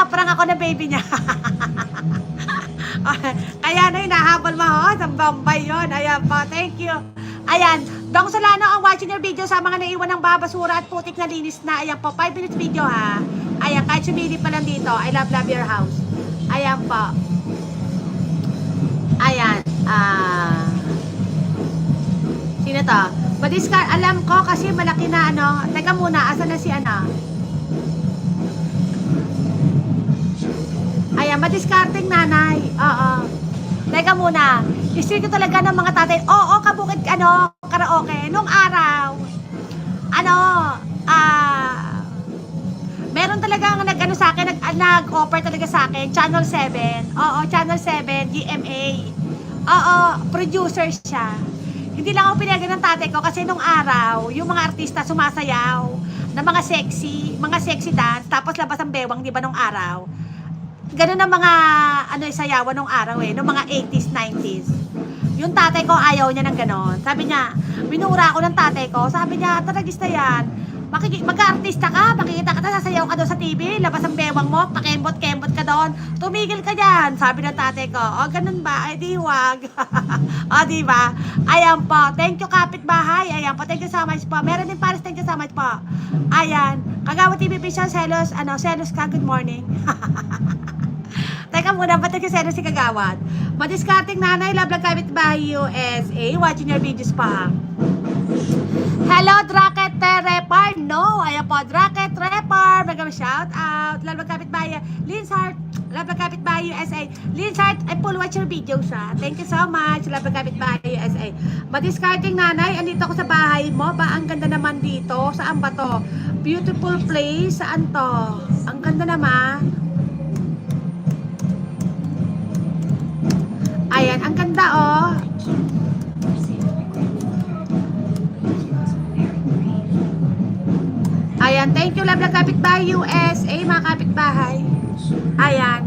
pinapaprang ako ng baby niya. Kaya na hinahabol mo, ho, sa Bombay yun. Ayan po, thank you. Ayan, Dong Solano ang watching your video sa mga naiwan ng babasura at putik na linis na. Ayan po, 5 minutes video ha. Ayan, kahit sumili pa lang dito, I love your house. Ayan po. Ayan, sino to? Badiscard, alam ko kasi malaki na ano. Teka muna, asan na si ano? Ayan, madiscarding nanay. Oo. Teka muna. History ko talaga ng mga tatay. Oo, kabukid karaoke. Nung araw, meron talaga nag-ano sa akin, nag-offer talaga sa akin, Channel 7. Oo, Channel 7, GMA. Oo, producer siya. Hindi lang ako pinayagan ng tatay ko kasi nung araw, yung mga artista sumasayaw na mga sexy dance, tapos labas ang bewang, di ba, nung araw. Ganun ang mga sayawan nung araw nung mga 80s, 90s. Yung tatay ko ayaw niya ng ganon. Sabi niya, minura ako ng tatay ko. Sabi niya, taragista yan. Mag-artista ka, makikita ka na, sasayaw ka doon sa TV, labas ang bewang mo, pakembot-kembot ka doon. Tumigil ka dyan, sabi ng tatay ko. O, ganun ba? Ay, di wag. O, di ba? Ayan po. Thank you, kapitbahay. Ayan po. Thank you so much po. Meron din Paris. Thank you so much po. Ayan. Kagawa TV Vision, selos ka. Good morning. Teka muna, ba't nagkaseno si Kagawad? Madiscarding nanay, love lang kapitbahay USA. Watching your videos pa. Hello, Draket Repar. No, ayan po, Draket Repar. Magandang shout out. Love lang kapitbahay. Linsart, love lang kapitbahay USA. Linsart, I full watch your videos ha. Thank you so much. Love lang kapitbahay USA. Madiscarding nanay, andito ako sa bahay mo. Ba, ang ganda naman dito. Saan ba to? Beautiful place. Saan to? Ang ganda naman. Ayan, ang ganda oh. Ayan, thank you, love lang kapitbahay USA, mga kapitbahay. Ayan.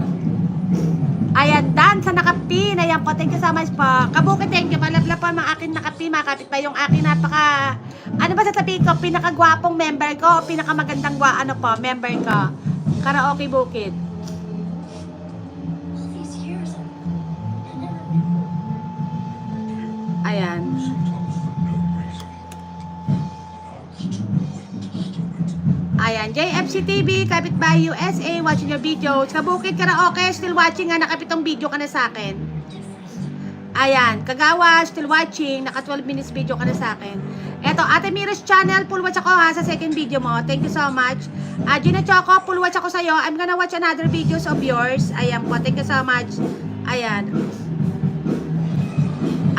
Ayan, Dan sa nakapin. Ayan po, thank you so much po. Kabukit, thank you. Malabla po ang mga akin nakapin, mga kapitbahay. Yung akin napaka, ano ba sasabihin ko? Pinakagwapong member ko, pinakamagandang member ko. Karaoke Bukid. Ayan. Ayan, JFC TV, Kapitbahay USA, watching your videos. Kabukid Karaoke, still watching nga, nakapitong video ka na sa akin. Ayan, Kagawa, still watching, naka 12 minutes video ka na sa akin. Eto, Ate Mira's channel, full watch ako ha, sa second video mo. Thank you so much. Gina Choco, full watch ako sa'yo. I'm gonna watch another videos of yours. Ayan po, thank you so much. Ayan.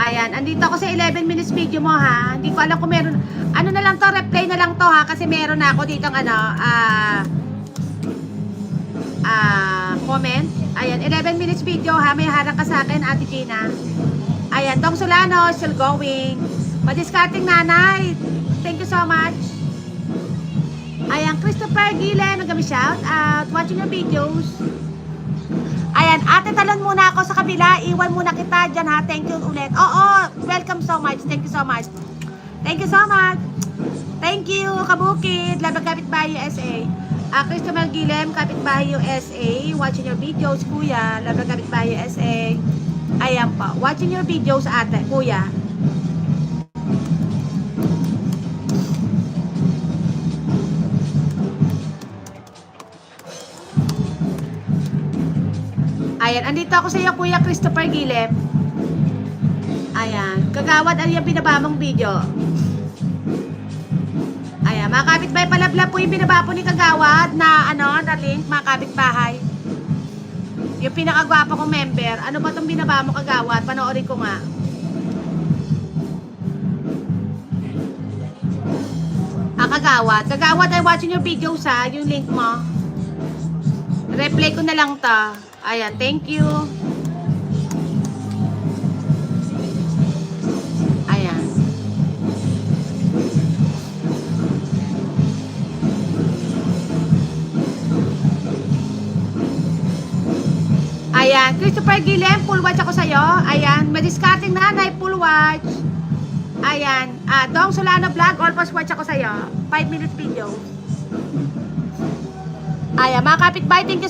Ayan, andito ako sa 11 minutes video mo ha. Hindi ko alam kung meron, ano na lang to, replay na lang to ha, kasi meron na ako dito comment. Ayan, 11 minutes video ha, may harang ka sa akin, Ate Gina. Ayan, Dong Solano, still going. Madiscarding nanay, thank you so much. Ayan, Christopher Gile, nag-shout shout out, watching your videos. Ayan, ate, talon muna ako sa kabila. Iwan muna kita dyan ha. Thank you ulit. Oo, welcome so much. Thank you so much. Thank you so much. Thank you, Kabukid. Labang Kapitbahay USA. Christopher Gilem, Kapitbahay USA. Watching your videos, kuya. Labang Kapitbahay USA. Ayan pa. Watching your videos, ate, kuya. Ayan, andito ako sa iyo, Kuya Christopher Gilem. Ayan, Kagawad, ano yung binaba mong video? Ayan, mga kapitbahay, palabla po yung binaba po ni Kagawad na, na link, mga kapitbahay. Yung pinakagwapa kong member. Ano ba itong binaba mo, Kagawad? Panoorin ko nga. Kagawad. Kagawad, ay watching your videos ha, yung link mo. Replay ko na lang ta. Ayan, thank you. Ayan. Ayan, Christopher Gilem, full watch ako sa'yo. Ayan, madiscarding nanay, full watch. Ayan, Dong Solano Vlog, all post watch ako sa'yo. 5 minutes video. Ayan, mga kapitbahay, thank you.